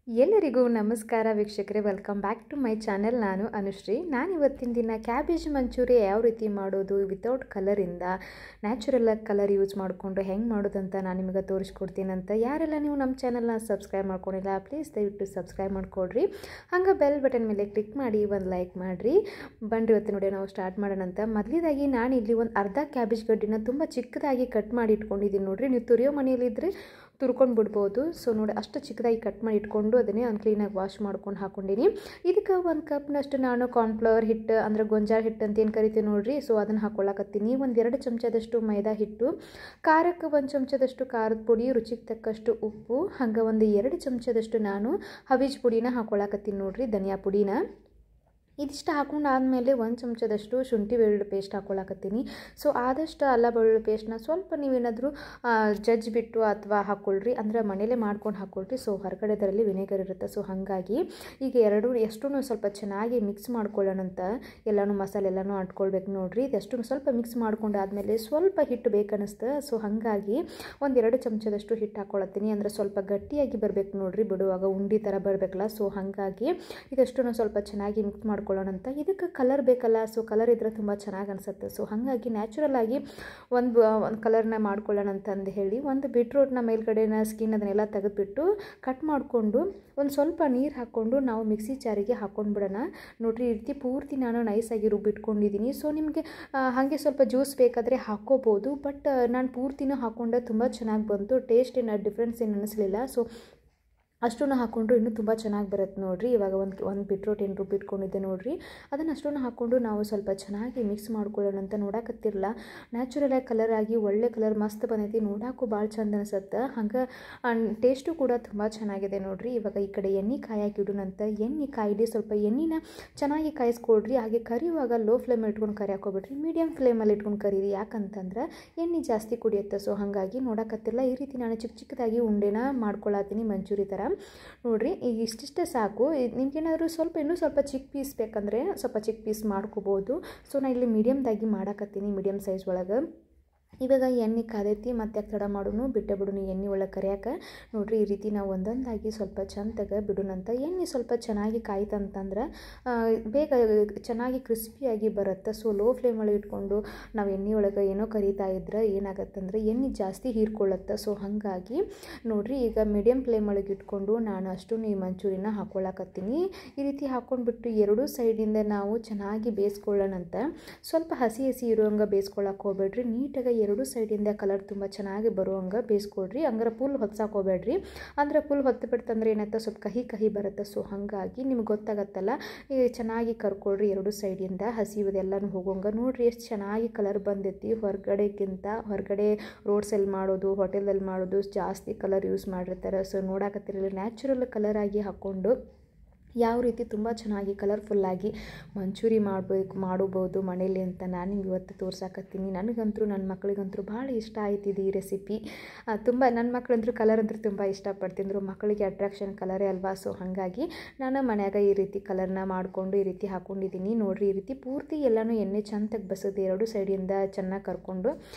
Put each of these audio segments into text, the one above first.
ಎಲ್ಲರಿಗೂ ನಮಸ್ಕಾರ ವೀಕ್ಷಕರೇ, welcome back to my channel. ನಾನು ಅನುಶ್ರೀ. ನಾನು ಇವತ್ತಿನ ದಿನ ಕ್ಯಾಬೇಜ್ ಮಂಚೂರಿ ಯಾವ ರೀತಿ ಮಾಡೋದು ವಿತೌಟ್ ಕಲರಿಂದ ನ್ಯಾಚುರಲ್ ಕಲರ್ ಯೂಸ್ ಮಾಡಿಕೊಂಡು ಹೆಂಗೆ ಮಾಡೋದಂತ ನಾನು ನಿಮಗೆ ತೋರಿಸ್ಕೊಡ್ತೀನಂತ. ಯಾರೆಲ್ಲ ನೀವು ನಮ್ಮ ಚಾನಲ್ನ ಸಬ್ಸ್ಕ್ರೈಬ್ ಮಾಡ್ಕೊಂಡಿಲ್ಲ ಪ್ಲೀಸ್ ದಯವಿಟ್ಟು ಸಬ್ಸ್ಕ್ರೈಬ್ ಮಾಡ್ಕೊಡ್ರಿ. ಹಂಗೆ ಬೆಲ್ ಬಟನ್ ಮೇಲೆ ಕ್ಲಿಕ್ ಮಾಡಿ ಒಂದು ಲೈಕ್ ಮಾಡಿರಿ. ಬನ್ರಿ ಇವತ್ತು ನೋಡಿ ನಾವು ಸ್ಟಾರ್ಟ್ ಮಾಡೋಣಂತ. ಮೊದಲಿದಾಗಿ ನಾನು ಇಲ್ಲಿ ಒಂದು ಅರ್ಧ ಕ್ಯಾಬೇಜ್ ಗಡ್ಡಿನ ತುಂಬ ಚಿಕ್ಕದಾಗಿ ಕಟ್ ಮಾಡಿ ಇಟ್ಕೊಂಡಿದ್ದೀನಿ. ನೋಡಿರಿ, ನೀವು ತುರಿಯೋ ಮನೆಯಲ್ಲಿದ್ದರೆ ತುರ್ಕೊಂಡು ಬಿಡ್ಬೋದು. ಸೊ ನೋಡಿ, ಅಷ್ಟು ಚಿಕ್ಕದಾಗಿ ಕಟ್ ಮಾಡಿ ಇಟ್ಕೊಂಡು ಅದನ್ನೇ ಒಂದು ಕ್ಲೀನಾಗಿ ವಾಶ್ ಮಾಡ್ಕೊಂಡು ಹಾಕ್ಕೊಂಡಿನಿ. ಇದಕ್ಕೆ ಒಂದು ಕಪ್ನಷ್ಟು ನಾನು ಕಾರ್ನ್ಫ್ಲವರ್ ಹಿಟ್ಟು ಅಂದರೆ ಗೊಂಜಾಳ ಹಿಟ್ಟು ಅಂತ ಏನು ಕರಿತೀವಿ ನೋಡಿರಿ, ಸೊ ಅದನ್ನು ಹಾಕ್ಕೊಳ್ಳಾಕತ್ತೀನಿ. ಒಂದು 2 ಚಮಚದಷ್ಟು ಮೈದಾ ಹಿಟ್ಟು, ಖಾರಕ್ಕೆ 1 ಚಮಚದಷ್ಟು ಖಾರದ ಪುಡಿ, ರುಚಿಗೆ ತಕ್ಕಷ್ಟು ಉಪ್ಪು, ಹಂಗೆ ಒಂದು 2 ಚಮಚದಷ್ಟು ನಾನು ಹವೀಜ್ ಪುಡಿನ ಹಾಕ್ಕೊಳ್ಳಾಕತ್ತೀನಿ ನೋಡಿರಿ, ಧನಿಯಾ ಪುಡಿನ. ಇದಿಷ್ಟು ಹಾಕೊಂಡಾದಮೇಲೆ 1 ಚಮಚದಷ್ಟು ಶುಂಠಿ ಬೆಳ್ಳುಳ್ಳಿ ಪೇಸ್ಟ್ ಹಾಕ್ಕೊಳ್ಳಾಕತ್ತೀನಿ. ಸೊ ಆದಷ್ಟು ಅಲ್ಲ ಬೆಳ್ಳುಳ್ಳಿ ಪೇಸ್ಟ್ನ ಸ್ವಲ್ಪ ನೀವೇನಾದರೂ ಜಜ್ಜಿಬಿಟ್ಟು ಅಥವಾ ಹಾಕ್ಕೊಳ್ರಿ, ಅಂದರೆ ಮನೇಲೇ ಮಾಡ್ಕೊಂಡು ಹಾಕ್ಕೊಳ್ರಿ. ಸೊ ಹೊರಗಡೆದರಲ್ಲಿ ವಿನೆಗರ್ ಇರುತ್ತೆ. ಸೊ ಹಾಗಾಗಿ ಈಗ ಎಷ್ಟು ಸ್ವಲ್ಪ ಚೆನ್ನಾಗಿ ಮಿಕ್ಸ್ ಮಾಡ್ಕೊಳ್ಳೋಣಂತ. ಎಲ್ಲನೂ ಮಸಾಲೆ ಎಲ್ಲನೂ ಅಂಟ್ಕೊಳ್ಬೇಕು ನೋಡಿರಿ. ಇದೆಷ್ಟು ಸ್ವಲ್ಪ ಮಿಕ್ಸ್ ಮಾಡ್ಕೊಂಡಾದಮೇಲೆ ಸ್ವಲ್ಪ ಹಿಟ್ಟು ಬೇಕನ್ನಿಸ್ತು. ಸೊ ಹಾಗಾಗಿ 1-2 ಚಮಚದಷ್ಟು ಹಿಟ್ಟು ಹಾಕ್ಕೊಳತ್ತೀನಿ. ಅಂದರೆ ಸ್ವಲ್ಪ ಗಟ್ಟಿಯಾಗಿ ಬರಬೇಕು ನೋಡಿರಿ, ಬಿಡುವಾಗ ಉಂಡೆ ಥರ ಬರಬೇಕಲ್ಲ. ಸೊ ಹಾಗಾಗಿ ಇದೆಷ್ಟು ಸ್ವಲ್ಪ ಚೆನ್ನಾಗಿ ಮಿಕ್ಸ್ ಮಾಡ್ಕೊಳ್ಳೋಣಂತ. ಇದಕ್ಕೆ ಕಲರ್ ಬೇಕಲ್ಲ, ಸೊ ಕಲರ್ ಇದ್ದರೆ ತುಂಬ ಚೆನ್ನಾಗಿ ಅನಿಸುತ್ತೆ. ಸೊ ಹಾಗಾಗಿ ನ್ಯಾಚುರಲ್ ಆಗಿ ಒಂದು ಕಲರ್ನ ಮಾಡ್ಕೊಳ್ಳೋಣ ಅಂತಂದು ಹೇಳಿ ಒಂದು ಬೀಟ್ರೂಟ್ನ ಮೇಲ್ಗಡೆನ ಸ್ಕಿನ್ ಅದನ್ನೆಲ್ಲ ತೆಗೆದುಬಿಟ್ಟು ಕಟ್ ಮಾಡಿಕೊಂಡು ಒಂದು ಸ್ವಲ್ಪ ನೀರು ಹಾಕ್ಕೊಂಡು ನಾವು ಮಿಕ್ಸಿ ಜಾರಿಗೆ ಹಾಕ್ಕೊಂಡು ಬಿಡೋಣ. ನೋಡಿರಿ, ಈ ರೀತಿ ಪೂರ್ತಿ ನಾನು ನೈಸಾಗಿ ರುಬ್ಬಿಟ್ಕೊಂಡಿದ್ದೀನಿ. ಸೊ ನಿಮಗೆ ಹಾಗೆ ಸ್ವಲ್ಪ ಜ್ಯೂಸ್ ಬೇಕಾದರೆ ಹಾಕ್ಕೋಬೋದು, ಬಟ್ ನಾನು ಪೂರ್ತಿನೂ ಹಾಕ್ಕೊಂಡೆ ತುಂಬ ಚೆನ್ನಾಗಿ ಬಂತು. ಟೇಸ್ಟ್ ಏನು ಡಿಫ್ರೆನ್ಸ್ ಏನು ಅನ್ನಿಸ್ಲಿಲ್ಲ. ಸೊ ಅಷ್ಟನ್ನು ಹಾಕ್ಕೊಂಡ್ರು ಇನ್ನೂ ತುಂಬ ಚೆನ್ನಾಗಿ ಬರುತ್ತೆ ನೋಡಿರಿ. ಇವಾಗ ಒಂದು ಬೀಟ್ರೂಟ್ ಏನು ರುಬ್ಬಿಟ್ಕೊಂಡಿದ್ದೆ ನೋಡಿರಿ, ಅದನ್ನು ಅಷ್ಟನ್ನು ಹಾಕ್ಕೊಂಡು ನಾವು ಸ್ವಲ್ಪ ಚೆನ್ನಾಗಿ ಮಿಕ್ಸ್ ಮಾಡ್ಕೊಳ್ಳೋಣ ಅಂತ. ನೋಡೋಕತ್ತಿರಲ್ಲ, ನ್ಯಾಚುರಲಾಗಿ ಕಲರ್ ಆಗಿ ಒಳ್ಳೆ ಕಲರ್ ಮಸ್ತ್ ಬಂದೈತಿ, ನೋಡೋಕ್ಕೂ ಭಾಳ ಚಂದ ಅನಿಸುತ್ತೆ. ಹಂಗೆ ಟೇಸ್ಟು ಕೂಡ ತುಂಬ ಚೆನ್ನಾಗಿದೆ ನೋಡಿರಿ. ಇವಾಗ ಈ ಕಡೆ ಎಣ್ಣೆ ಕಾಯಕ್ಕೆ ಇಡೋಣಂತ. ಎಣ್ಣೆ ಕಾಯಿಲಿ ಸ್ವಲ್ಪ ಎಣ್ಣೆನ ಚೆನ್ನಾಗಿ ಕಾಯಿಸ್ಕೊಳ್ರಿ. ಹಾಗೆ ಕರಿಯುವಾಗ ಲೋ ಫ್ಲೇಮಲ್ಲಿ ಇಟ್ಕೊಂಡು ಕರಿ ಹಾಕೋಬಿಡ್ರಿ, ಮೀಡಿಯಮ್ ಫ್ಲೇಮಲ್ಲಿ ಇಟ್ಕೊಂಡು ಕರೀರಿ. ಯಾಕಂತಂದ್ರೆ ಎಣ್ಣೆ ಜಾಸ್ತಿ ಕುಡಿಯುತ್ತೆ. ಸೊ ಹಾಗಾಗಿ ನೋಡೋಕತ್ತಿರಲ್ಲ, ಈ ರೀತಿ ನಾನು ಚಿಕ್ಕದಾಗಿ ಉಂಡೆನ ಮಾಡ್ಕೊಳತ್ತೀನಿ ಮಂಚೂರಿ ಥರ. ನೋಡಿರಿ, ಈಗ ಇಷ್ಟಿಷ್ಟೇ ಸಾಕು. ನಿಮ್ಗೇನಾದರೂ ಇನ್ನೂ ಸ್ವಲ್ಪ ಚಿಕ್ಕ ಪೀಸ್ ಬೇಕಂದರೆ ಸ್ವಲ್ಪ ಚಿಕ್ಕ ಪೀಸ್ ಮಾಡ್ಕೋಬೋದು. ಸೊ ನಾನು ಇಲ್ಲಿ ಮೀಡಿಯಮ್ದಾಗಿ ಮಾಡಾಕತ್ತೀನಿ, ಮೀಡಿಯಮ್ ಸೈಜ್ ಒಳಗೆ. ಇವಾಗ ಎಣ್ಣೆ ಕಾದೈತಿ, ಮತ್ತೆ ತಡ ಮಾಡೋನು ಬಿಡೋನು ಎಣ್ಣೆ ಒಳಗೆ ಕರಿಯಾಕೆ. ನೋಡಿರಿ, ಈ ರೀತಿ ನಾವು ಒಂದೊಂದಾಗಿ ಸ್ವಲ್ಪ ಚಂದಾಗ ಬಿಡೋಣಂತ. ಎಣ್ಣೆ ಸ್ವಲ್ಪ ಚೆನ್ನಾಗಿ ಕಾಯ್ತಂತಂದ್ರೆ ಬೇಗ ಚೆನ್ನಾಗಿ ಕ್ರಿಸ್ಪಿಯಾಗಿ ಬರುತ್ತೆ. ಸೊ ಲೋ ಫ್ಲೇಮೊಳಗೆ ಇಟ್ಕೊಂಡು ನಾವು ಎಣ್ಣೆ ಒಳಗೆ ಏನೋ ಕರಿತಾ ಇದ್ರೆ ಏನಾಗತ್ತಂದ್ರೆ ಎಣ್ಣೆ ಜಾಸ್ತಿ ಹೀರ್ಕೊಳ್ಳುತ್ತೆ. ಸೊ ಹಾಗಾಗಿ ನೋಡಿರಿ, ಈಗ ಮೀಡಿಯಮ್ ಫ್ಲೇಮೊಳಗೆ ಇಟ್ಕೊಂಡು ನಾನು ಈ ಮಂಚೂರಿನ ಹಾಕ್ಕೊಳ್ಳಾಕತ್ತೀನಿ. ಈ ರೀತಿ ಹಾಕ್ಕೊಂಡ್ಬಿಟ್ಟು ಎರಡೂ ಸೈಡಿಂದ ನಾವು ಚೆನ್ನಾಗಿ ಬೇಯಿಸ್ಕೊಳ್ಳೋಣಂತ. ಸ್ವಲ್ಪ ಹಸಿ ಇರುವಂಗೆ ಬೇಯಿಸ್ಕೊಳ್ಳೋಕೆ ಹೋಗ್ಬೇಡ್ರಿ. ನೀಟಾಗಿ ಎರಡೂ ಸೈಡಿಂದ ಕಲರ್ ತುಂಬ ಚೆನ್ನಾಗಿ ಬರುವಂಗೆ ಬೇಯಿಸ್ಕೊಡ್ರಿ. ಹಂಗಾರೆ ಫುಲ್ ಹೊತ್ಸಾಕೋಬೇಡ್ರಿ, ಅಂದರೆ ಫುಲ್ ಹೊತ್ತು ಬಿಡ್ತಂದ್ರೆ ಏನಾಯ್ತು, ಸ್ವಲ್ಪ ಕಹಿ ಬರುತ್ತೆ. ಸೊ ಹಾಗಾಗಿ ನಿಮ್ಗೆ ಗೊತ್ತಾಗತ್ತಲ್ಲ, ಈಗ ಚೆನ್ನಾಗಿ ಕರ್ಕೊಳ್ರಿ ಎರಡೂ ಸೈಡಿಂದ ಹಸಿವುದೆಲ್ಲನೂ ಹೋಗೋಂಗೆ. ನೋಡಿರಿ, ಎಷ್ಟು ಚೆನ್ನಾಗಿ ಕಲರ್ ಬಂದೈತಿ. ಹೊರಗಡೆ ರೋಡ್ಸಲ್ಲಿ ಮಾಡೋದು, ಹೋಟೆಲಲ್ಲಿ ಮಾಡೋದು ಜಾಸ್ತಿ ಕಲರ್ ಯೂಸ್ ಮಾಡಿರ್ತಾರೆ. ಸೊ ನೋಡೋಕತ್ತಿರಲಿ, ನ್ಯಾಚುರಲ್ ಕಲರ್ ಆಗಿ ಹಾಕ್ಕೊಂಡು ಯಾವ ರೀತಿ ತುಂಬ ಚೆನ್ನಾಗಿ ಕಲರ್ಫುಲ್ಲಾಗಿ ಮಂಚೂರಿ ಮಾಡಬಹುದು ಮನೇಲಿ ಅಂತ ನಾನು ನಿಮ್ಗೆ ಇವತ್ತು ತೋರ್ಸಾಕತ್ತೀನಿ. ನನಗಂತೂ ನನ್ನ ಮಕ್ಕಳಿಗಂತೂ ಭಾಳ ಇಷ್ಟ ಆಯ್ತಿದೆ ಈ ರೆಸಿಪಿ. ತುಂಬ ನನ್ನ ಮಕ್ಕಳಂತೂ ಕಲರ್ ಅಂತೂ ತುಂಬ ಇಷ್ಟಪಡ್ತಿದ್ರು. ಮಕ್ಕಳಿಗೆ ಅಟ್ರಾಕ್ಷನ್ ಕಲರೇ ಅಲ್ವಾ. ಸೊ ಹಾಗಾಗಿ ನಾನು ಮನ್ಯಾಗ ಈ ರೀತಿ ಕಲರ್ನ ಮಾಡಿಕೊಂಡು ಈ ರೀತಿ ಹಾಕ್ಕೊಂಡಿದ್ದೀನಿ. ನೋಡಿರಿ, ಈ ರೀತಿ ಪೂರ್ತಿ ಎಲ್ಲನೂ ಎಣ್ಣೆ ಚಂದಾಗಿ ಬಸದು ಎರಡು ಸೈಡಿಂದ ಚೆನ್ನಾಗಿ ಕರ್ಕೊಂಡು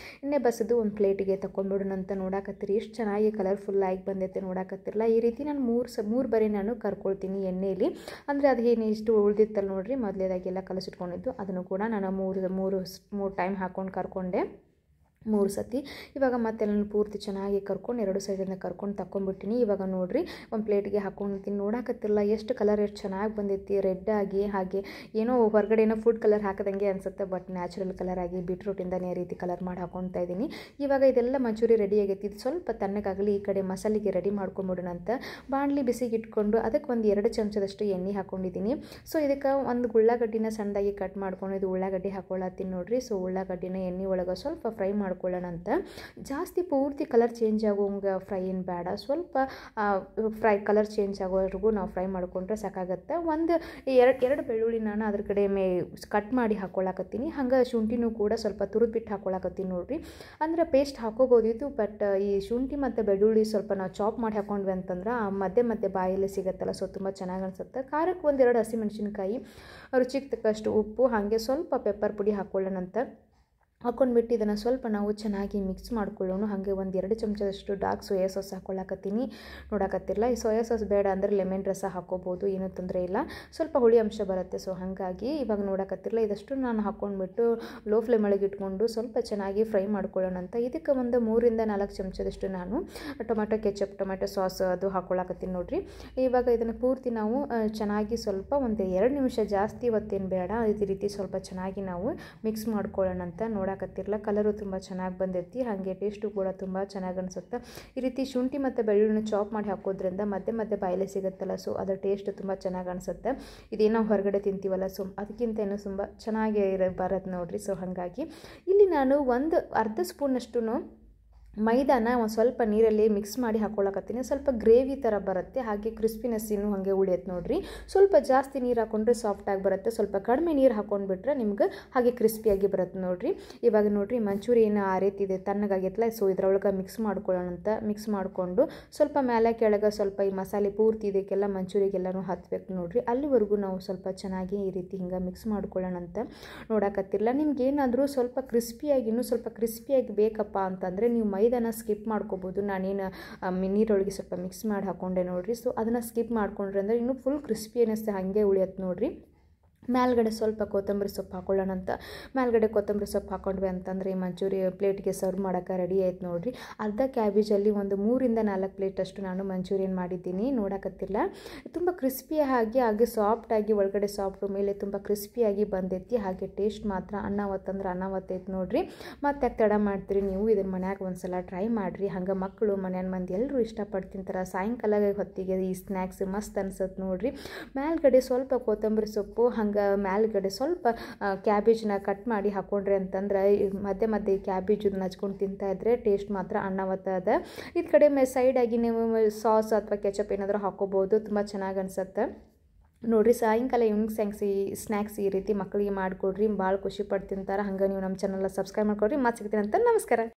ಎಣ್ಣೆ ಬಸದು ಒಂದು ಪ್ಲೇಟಿಗೆ ತಗೊಂಡ್ಬಿಡೋಣಂತ. ನೋಡಾಕತ್ತೀರಿ ಎಷ್ಟು ಚೆನ್ನಾಗಿ ಕಲರ್ಫುಲ್ಲಾಗಿ ಬಂದೈತೆ ನೋಡಾಕತ್ತಿರಲ್ಲ. ಈ ರೀತಿ ನಾನು ಮೂರು ಬಾರಿ ನಾನು ಕರ್ಕೊಳ್ತೀನಿ ಎಣ್ಣೆಯಲ್ಲಿ. ಅಂದರೆ ಅದು ಏನು ಇಷ್ಟು ಉಳಿದಿತ್ತಲ್ಲ ನೋಡಿರಿ, ಮೊದಲೇದಾಗೆಲ್ಲ ಕಲಸಿಟ್ಕೊಂಡಿದ್ದು ಅದನ್ನು ಕೂಡ ನಾನು ಮೂರು ಟೈಮ್ ಹಾಕ್ಕೊಂಡು ಕರ್ಕೊಂಡೆ, 3 ಸತಿ. ಇವಾಗ ಮತ್ತೆಲ್ಲ ಪೂರ್ತಿ ಚೆನ್ನಾಗಿ ಕರ್ಕೊಂಡು ಎರಡು ಸೈಡಿಂದ ಕರ್ಕೊಂಡು ತಗೊಂಡ್ಬಿಟ್ಟಿನಿ. ಇವಾಗ ನೋಡಿರಿ, ಒಂದು ಪ್ಲೇಟಿಗೆ ಹಾಕ್ಕೊಂತೀನಿ. ನೋಡೋಕತ್ತಿರಲ್ಲ ಎಷ್ಟು ಕಲರ್ ಎಷ್ಟು ಚೆನ್ನಾಗಿ ಬಂದೈತಿ, ರೆಡ್ ಆಗಿ. ಹಾಗೆ ಏನೋ ಹೊರಗಡೆ ಫುಡ್ ಕಲರ್ ಹಾಕದಂಗೆ ಅನಿಸುತ್ತೆ, ಬಟ್ ನ್ಯಾಚುರಲ್ ಕಲರ್ ಆಗಿ ಬೀಟ್ರೂಟಿಂದನೇ ರೀತಿ ಕಲರ್ ಮಾಡಿ ಹಾಕ್ಕೊಳ್ತಾ ಇದ್ದೀನಿ. ಇವಾಗ ಇದೆಲ್ಲ ಮಂಚೂರಿ ರೆಡಿ ಆಗೈತಿ. ಇದು ಸ್ವಲ್ಪ ತಣ್ಣಗಾಗಲಿ. ಈ ಕಡೆ ಮಸಾಲೆಗೆ ರೆಡಿ ಮಾಡ್ಕೊಂಬಿಡೋಣಂತ. ಬಾಣಲಿ ಬಿಸಿಗೆ ಇಟ್ಕೊಂಡು ಅದಕ್ಕೆ ಒಂದು 2 ಚಮಚದಷ್ಟು ಎಣ್ಣೆ ಹಾಕ್ಕೊಂಡಿದ್ದೀನಿ. ಸೊ ಇದಕ್ಕೆ ಒಂದು ಉಳ್ಳಾಗಡ್ಡಿನ ಸಣ್ಣದಾಗಿ ಕಟ್ ಮಾಡ್ಕೊಂಡು ಇದು ಉಳ್ಳಾಗಡ್ಡಿ ಹಾಕ್ಕೊಳ್ಳತ್ತೀನಿ ನೋಡಿರಿ. ಸೊ ಉಳ್ಳಾಗಡ್ಡಿನ ಎಣ್ಣೆ ಒಳಗೆ ಸ್ವಲ್ಪ ಫ್ರೈ ಮಾಡ್ಕೊಳ್ಳೋಣ ಅಂತ. ಜಾಸ್ತಿ ಪೂರ್ತಿ ಕಲರ್ ಚೇಂಜ್ ಆಗೋಂಗೆ ಫ್ರೈ ಏನು ಬೇಡ, ಸ್ವಲ್ಪ ಕಲರ್ ಚೇಂಜ್ ಆಗೋವರೆಗೂ ನಾವು ಫ್ರೈ ಮಾಡಿಕೊಂಡ್ರೆ ಸಾಕಾಗುತ್ತೆ. ಎರಡು ಬೆಳ್ಳುಳ್ಳಿ ನಾನು ಅದ್ರ ಕಡೆ ಕಟ್ ಮಾಡಿ ಹಾಕ್ಕೊಳ್ಳಾಕತ್ತೀನಿ. ಹಂಗೆ ಶುಂಠಿನೂ ಕೂಡ ಸ್ವಲ್ಪ ತುರಿದ್ಬಿಟ್ಟು ಹಾಕ್ಕೊಳ್ಳಾಕತ್ತೀನಿ ನೋಡಿರಿ. ಅಂದರೆ ಪೇಸ್ಟ್ ಹಾಕೋಬೋದಿತ್ತು, ಬಟ್ ಈ ಶುಂಠಿ ಮತ್ತು ಬೆಳ್ಳುಳ್ಳಿ ಸ್ವಲ್ಪ ನಾವು ಚಾಪ್ ಮಾಡಿ ಹಾಕ್ಕೊಂಡ್ವಿ ಅಂತಂದ್ರೆ ಮಧ್ಯೆ ಬಾಯಲ್ಲಿ ಸಿಗುತ್ತಲ್ಲ. ಸೊ ತುಂಬ ಚೆನ್ನಾಗಿ ಅನಿಸುತ್ತೆ. ಖಾರಕ್ಕೆ 1-2 ಹಸಿಮೆಣಸಿನ್ಕಾಯಿ, ರುಚಿಗೆ ತಕ್ಕಷ್ಟು ಉಪ್ಪು, ಹಾಗೆ ಸ್ವಲ್ಪ ಪೆಪ್ಪರ್ ಪುಡಿ ಹಾಕ್ಕೊಳ್ಳೋಣಂತ. ಹಾಕ್ಕೊಂಡ್ಬಿಟ್ಟು ಇದನ್ನು ಸ್ವಲ್ಪ ನಾವು ಚೆನ್ನಾಗಿ ಮಿಕ್ಸ್ ಮಾಡ್ಕೊಳ್ಳೋಣ. ಹಾಗೆ ಒಂದು 2 ಚಮಚದಷ್ಟು ಡಾರ್ಕ್ ಸೋಯಾ ಸಾಸ್ ಹಾಕ್ಕೊಳ್ಳಾಕತ್ತೀನಿ. ನೋಡಕತ್ತಿರಲ್ಲ, ಈ ಸೋಯಾ ಸಾಸ್ ಬೇಡ ಅಂದರೆ ಲೆಮನ್ ರಸ ಹಾಕ್ಕೋಬೋದು, ಏನೂ ತೊಂದರೆ ಇಲ್ಲ, ಸ್ವಲ್ಪ ಹುಳಿ ಅಂಶ ಬರುತ್ತೆ. ಸೊ ಹಾಗಾಗಿ ಇವಾಗ ನೋಡಕತ್ತಿರಲ್ಲ, ಇದಷ್ಟು ನಾನು ಹಾಕ್ಕೊಂಡ್ಬಿಟ್ಟು ಲೋ ಫ್ಲೇಮ್ ಒಳಗೆ ಇಟ್ಕೊಂಡು ಸ್ವಲ್ಪ ಚೆನ್ನಾಗಿ ಫ್ರೈ ಮಾಡ್ಕೊಳ್ಳೋಣ ಅಂತ. ಇದಕ್ಕೆ ಒಂದು 3 ರಿಂದ 4 ಚಮಚದಷ್ಟು ನಾನು ಟೊಮೆಟೊ ಕೆಚಪ್, ಟೊಮೆಟೊ ಸಾಸ್ ಅದು ಹಾಕ್ಕೊಳ್ಳಾಕತ್ತೀನಿ ನೋಡಿರಿ. ಇವಾಗ ಇದನ್ನು ಪೂರ್ತಿ ನಾವು ಚೆನ್ನಾಗಿ ಸ್ವಲ್ಪ ಒಂದು 2 ನಿಮಿಷ, ಜಾಸ್ತಿ ಇವತ್ತೇನು ಬೇಡ, ಇದೇ ರೀತಿ ಸ್ವಲ್ಪ ಚೆನ್ನಾಗಿ ನಾವು ಮಿಕ್ಸ್ ಮಾಡ್ಕೊಳ್ಳೋಣ ಅಂತ. ನೋಡಕತ್ತಿರಲ್ಲ, ಕಲರು ತುಂಬ ಚೆನ್ನಾಗಿ ಬಂದೈತಿ, ಹಾಗೆ ಟೇಸ್ಟು ಕೂಡ ತುಂಬ ಚೆನ್ನಾಗಿ ಅನಿಸುತ್ತೆ. ಈ ರೀತಿ ಶುಂಠಿ ಮತ್ತು ಬೆಳ್ಳುಳ್ಳಿನ ಚಾಪ್ ಮಾಡಿ ಹಾಕೋದ್ರಿಂದ ಮಧ್ಯೆ ಮಧ್ಯೆ ಬಾಯಲ್ಲೇ ಸಿಗುತ್ತಲ್ಲ, ಸೊ ಅದರ ಟೇಸ್ಟ್ ತುಂಬ ಚೆನ್ನಾಗಿ ಅನಿಸುತ್ತೆ. ಇದೇನೋ ಹೊರಗಡೆ ತಿಂತೀವಲ್ಲ, ಸೊ ಅದಕ್ಕಿಂತ ಏನೋ ತುಂಬ ಚೆನ್ನಾಗಿ ಬರುತ್ತೆ ನೋಡಿರಿ. ಸೊ ಹಾಗಾಗಿ ಇಲ್ಲಿ ನಾನು ಒಂದು ಅರ್ಧ ಸ್ಪೂನಷ್ಟು ಮೈದಾನ ಒಂದು ಸ್ವಲ್ಪ ನೀರಲ್ಲಿ ಮಿಕ್ಸ್ ಮಾಡಿ ಹಾಕ್ಕೊಳ್ಳಕತ್ತೀನಿ. ಸ್ವಲ್ಪ ಗ್ರೇವಿ ಥರ ಬರುತ್ತೆ, ಹಾಗೆ ಕ್ರಿಸ್ಪಿನೆಸ್ ಇನ್ನೂ ಹಾಗೆ ಉಳಿಯುತ್ತೆ ನೋಡಿರಿ. ಸ್ವಲ್ಪ ಜಾಸ್ತಿ ನೀರು ಹಾಕ್ಕೊಂಡ್ರೆ ಸಾಫ್ಟಾಗಿ ಬರುತ್ತೆ, ಸ್ವಲ್ಪ ಕಡಿಮೆ ನೀರು ಹಾಕ್ಕೊಂಡ್ಬಿಟ್ರೆ ನಿಮ್ಗೆ ಹಾಗೆ ಕ್ರಿಸ್ಪಿಯಾಗಿ ಬರುತ್ತೆ ನೋಡಿರಿ. ಇವಾಗ ನೋಡಿರಿ ಮಂಚೂರಿಯನ್ ಆ ರೀತಿ ಇದೆ, ತಣ್ಣಗಾಗೈತಲ್ಲ, ಸೊ ಇದರೊಳಗೆ ಮಿಕ್ಸ್ ಮಾಡ್ಕೊಳ್ಳೋಣ ಅಂತ. ಮಿಕ್ಸ್ ಮಾಡಿಕೊಂಡು ಸ್ವಲ್ಪ ಮೇಲೆ ಕೆಳಗೆ ಸ್ವಲ್ಪ ಈ ಮಸಾಲೆ ಪೂರ್ತಿ ಇದಕ್ಕೆಲ್ಲ ಮಂಚೂರಿಗೆಲ್ಲನೂ ಹತ್ಬೇಕು ನೋಡಿರಿ. ಅಲ್ಲಿವರೆಗೂ ನಾವು ಸ್ವಲ್ಪ ಚೆನ್ನಾಗಿ ಈ ರೀತಿ ಹಿಂಗೆ ಮಿಕ್ಸ್ ಮಾಡ್ಕೊಳ್ಳೋಣ ಅಂತ. ನೋಡಕತ್ತಿರಲ್ಲ, ನಿಮ್ಗೇನಾದರೂ ಸ್ವಲ್ಪ ಕ್ರಿಸ್ಪಿಯಾಗಿ, ಇನ್ನೂ ಸ್ವಲ್ಪ ಕ್ರಿಸ್ಪಿಯಾಗಿ ಬೇಕಪ್ಪ ಅಂತಂದರೆ ನೀವು ಮೈದಾನ ಸ್ಕಿಪ್ ಮಾಡ್ಕೋಬೋದು. ನಾನೇನು ನೀರೊಳಗೆ ಸ್ವಲ್ಪ ಮಿಕ್ಸ್ ಮಾಡಿ ಹಾಕ್ಕೊಂಡೆ ನೋಡಿರಿ. ಸೊ ಅದನ್ನು ಸ್ಕಿಪ್ ಮಾಡ್ಕೊಂಡ್ರೆ ಅಂದರೆ ಇನ್ನೂ ಫುಲ್ ಕ್ರಿಸ್ಪಿನೆಸ್ ಹಾಗೆ ಉಳಿಯತ್ತೆ ನೋಡಿರಿ. ಮೇಲ್ಗಡೆ ಸ್ವಲ್ಪ ಕೊತ್ತಂಬರಿ ಸೊಪ್ಪು ಹಾಕ್ಕೊಳ್ಳೋಣ ಅಂತ. ಮೇಲ್ಗಡೆ ಕೊತ್ತಂಬರಿ ಸೊಪ್ಪು ಹಾಕ್ಕೊಂಡ್ವಿ ಅಂತಂದರೆ ಈ ಮಂಚೂರಿ ಪ್ಲೇಟ್ಗೆ ಸರ್ವ್ ಮಾಡೋಕ್ಕೆ ರೆಡಿ ಆಯ್ತು ನೋಡಿರಿ. ಅರ್ಧ ಕ್ಯಾಬೇಜಲ್ಲಿ ಒಂದು 3 ರಿಂದ 4 ಪ್ಲೇಟಷ್ಟು ನಾನು ಮಂಚೂರಿಯನ್ ಮಾಡಿದ್ದೀನಿ. ನೋಡಕತ್ತಿಲ್ಲ, ತುಂಬ ಕ್ರಿಸ್ಪಿಯಾಗಿ ಹಾಗೆ ಸಾಫ್ಟಾಗಿ, ಒಳಗಡೆ ಸಾಫ್ಟು, ಮೇಲೆ ತುಂಬ ಕ್ರಿಸ್ಪಿಯಾಗಿ ಬಂದೈತಿ. ಹಾಗೆ ಟೇಸ್ಟ್ ಮಾತ್ರ ಅನ್ನವತ್ತಂದ್ರೆ ಅನ್ನವತ್ತೈತೆ ನೋಡಿರಿ. ಮತ್ತೆ ತಡ ಮಾಡ್ತೀರಿ ನೀವು, ಇದನ್ನು ಮನ್ಯಾಗ ಒಂದು ಸಲ ಟ್ರೈ ಮಾಡಿರಿ. ಹಂಗೆ ಮಕ್ಕಳು, ಮನೆಯ ಮಂದಿ ಎಲ್ಲರೂ ಇಷ್ಟಪಟ್ಟು ತಿಂತಾರೆ. ಸಾಯಂಕಾಲ ಹೊತ್ತಿಗೆ ಈ ಸ್ನ್ಯಾಕ್ಸ್ ಮಸ್ತ್ ಅನ್ಸುತ್ತೆ ನೋಡಿರಿ. ಮೇಲ್ಗಡೆ ಸ್ವಲ್ಪ ಕೊತ್ತಂಬರಿ ಸೊಪ್ಪು, ಹಂಗೆ ಮೇಲ್ಗಡೆ ಸ್ವಲ್ಪ ಕ್ಯಾಬೇಜನ್ನ ಕಟ್ ಮಾಡಿ ಹಾಕ್ಕೊಂಡ್ರಿ ಅಂತಂದ್ರೆ ಮಧ್ಯೆ ಮಧ್ಯೆ ಕ್ಯಾಬೇಜನ್ನ ಹಚ್ಕೊಂಡು ತಿಂತಾ ಇದ್ರೆ ಟೇಸ್ಟ್ ಮಾತ್ರ ಅನ್ನವತ್ತದ. ಇದು ಕಡೆ ಸೈಡಾಗಿ ನೀವು ಸಾಸ್ ಅಥವಾ ಕೆಚಪ್ ಏನಾದರೂ ಹಾಕ್ಕೋಬೋದು, ತುಂಬ ಚೆನ್ನಾಗಿ ಅನಿಸುತ್ತೆ ನೋಡಿರಿ. ಸಾಯಂಕಾಲ ಈವ್ನಿಂಗ್ ಸ್ನ್ಯಾಕ್ಸ್ ಈ ರೀತಿ ಮಕ್ಕಳಿಗೆ ಮಾಡಿಕೊಡ್ರಿ, ಭಾಳ ಖುಷಿ ಪಟ್ಟು ತಿಂತಾರೆ. ಹಂಗೆ ನೀವು ನಮ್ಮ ಚಾನಲ್ನ ಸಬ್ಸ್ಕ್ರೈಬ್ ಮಾಡ್ಕೊಡ್ರಿ. ಮತ್ತೆ ಸಿಗ್ತೀನಿ ಅಂತ. ನಮಸ್ಕಾರ.